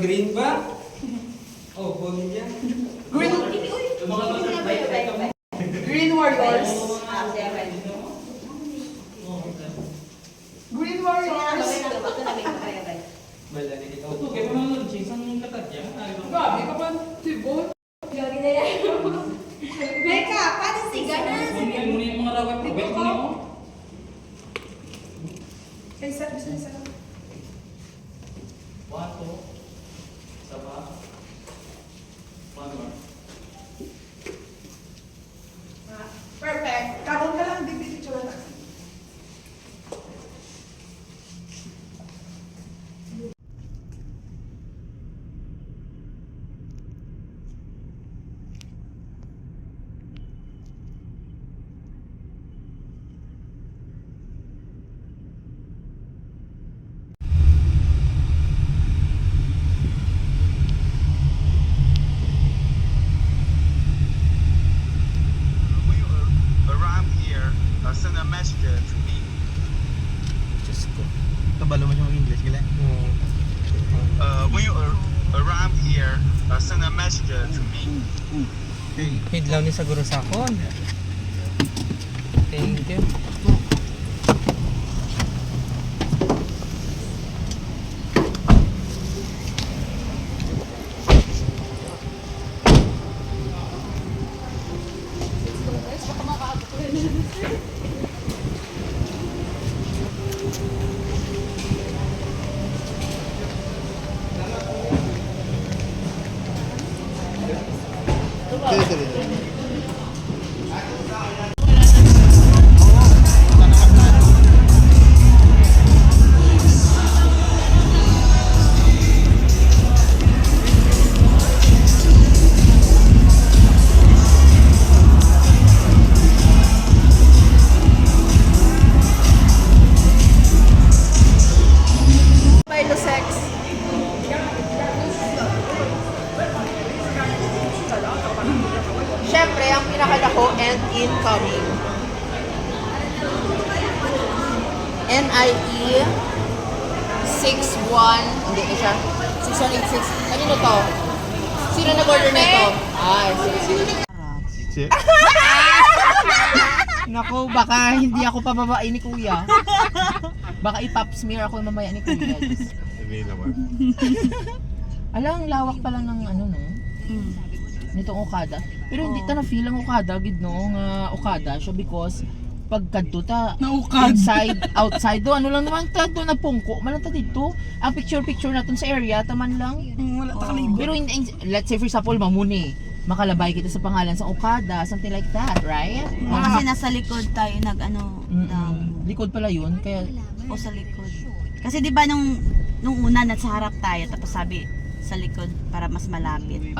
green ba? Oh, bonilla. Green Warriors. Green Warriors. Bala ni kita. Ito, kaya mo nang lunch, isang katadya. Gabi ka pa, tibot. Meka, paano si ganas? Muna yung mga rawat. Wait mo mo. Isa. Wato. Saba. One more. Perfect. Karon ka lang, di picture na. When you arrive here, send a message to me. Diyos ko. Kabalo mo siyang English, gila. When you arrive here, send a message to me. Hidlaw ni sa guro sakon. Thank you. Sex. Siyempre, ang pinakadako and incoming. NIE 61, hindi na siya. 6186. Kanino to? Sino nag-order nito? Ay, sige. Naku, baka hindi ako pababae ni Kuya. Baka i-pop smear ako mamaya ni Kuya. Hindi naman. Alang, lawak pa lang ng ano, no? Nitong Okada. Pero hindi ta na-feel ang Okada, gid no? Nga Okada siya because pagkadto ta outside do ano lang naman ta do nagpungko man lang ta dito ang picture naton sa area taman lang Wala ta kaligo. pero let's say for example mamuni makalabay kita sa pangalan sa Okada something like that, right? Kasi nasa likod tayo nag-ano, Likod pala yun kaya o sa likod. Kasi di ba nung una nasa harap tayo tapos sabi sa likod para mas malapit.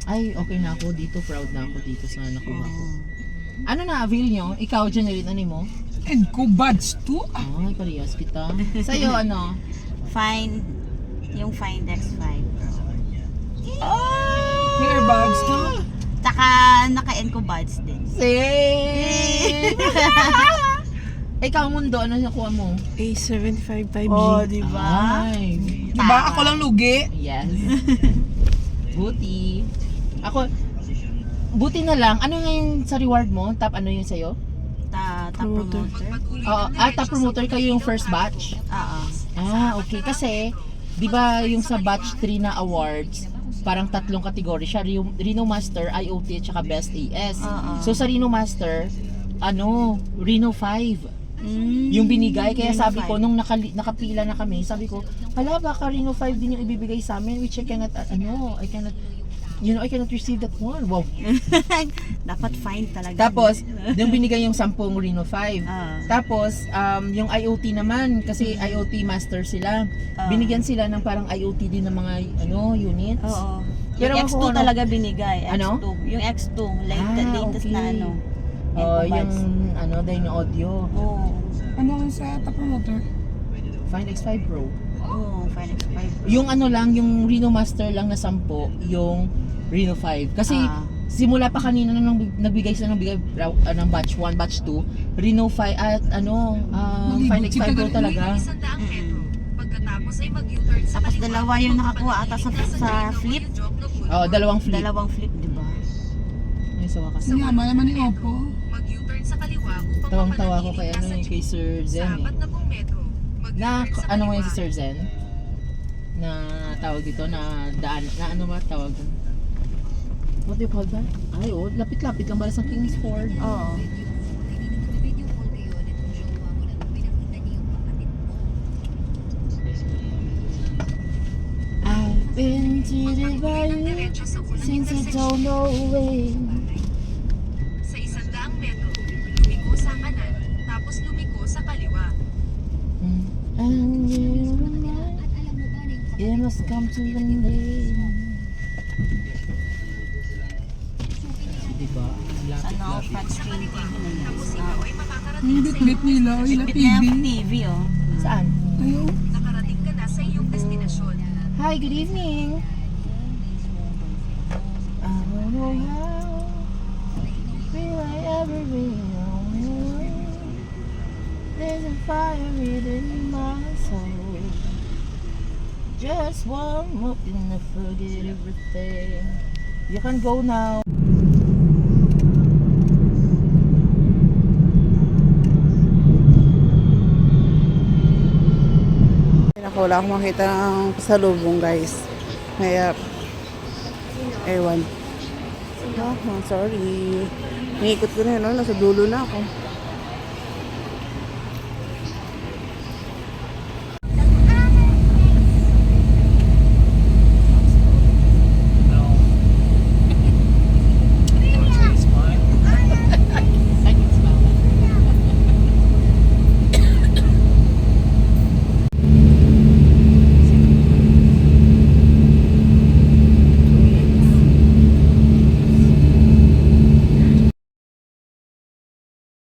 Ay, okay na ako dito. Proud na ako dito sa nakuha ko. Ano na, avail nyo? Ikaw, generate ano mo? And ko buds too. Ay, parehas kita. Sa'yo, ano? Yung Find X5 bro. May earbuds too. Tsaka naka-Enco buds din. Same! Ikaw, mundo, ano nakuha mo? A755B. Oh, di ba? Ay, Diba? Ako lang lugi. yes. Buti. Ako, buti na lang. Ano ngayon sa reward mo? Top ano yun sa'yo? Top promoter. Top promoter kayo yung first batch? Okay. Kasi, di ba yung sa batch 3 na awards, parang tatlong kategory siya. Reno Master, IoT, at saka Best AS. So sa Reno Master, Reno 5. Yung binigay, kaya sabi ko, nung nakapila na kami, sabi ko, hala, baka Reno 5 din yung ibibigay sa amin, which I cannot receive that one. Wow. Dapat fine talaga. Tapos, yung binigay yung 10 Reno 5. Tapos, yung IoT naman, kasi IoT master sila, binigyan sila ng parang IoT din ng mga units. Oo. Pero Yung X2 talaga binigay. X2. Ano? Yung X2, latest okay. na ano. Yung Dyno Audio. Oo. Ano sa top promoter? Find X5 Pro. Oo, Find X5. Yung yung Reno Master lang na 10, yung Reno 5. Kasi simula pa kanina nung nagbigay sila ng batch 1, batch 2, Reno 5 at Find X5 Pro talaga. Pagkatapos Tapos dalawa yung nakakuha ata sa flip. Oh, dalawang flip. Dalawang flip, di ba? Ay, sa wakas. Sige, malaman ni Oppo. Tawang-tawa ko kay ano yung kay Sir Zen eh. Na ano mo yung si Sir Zen? Na tawag dito na daan na ano ba tawag doon? What do you call that? Ay, oh, lapit-lapit lang bala sa Kingsford. Oo. I've been cheated by you since I don't know way. Sa 100 metro, lumiko sa kanan, tapos lumiko sa kaliwa. And you and I, it must come to the name. Diba? Ano, flat screen TV na yan. Yung bit-bit nila, yung Bit na TV. yung TV, oh. Saan? Ayaw. Nakarating ka na sa iyong destinasyon. Hi, good evening. I don't know how will I ever be alone. There's a fire within my soul. Just one look and I forget everything. You can go now. Ako, wala akong makita ng pasalubong, guys. Kaya, ewan. Ah, sorry. Niikot ko na yun, no? Nasa dulo na ako.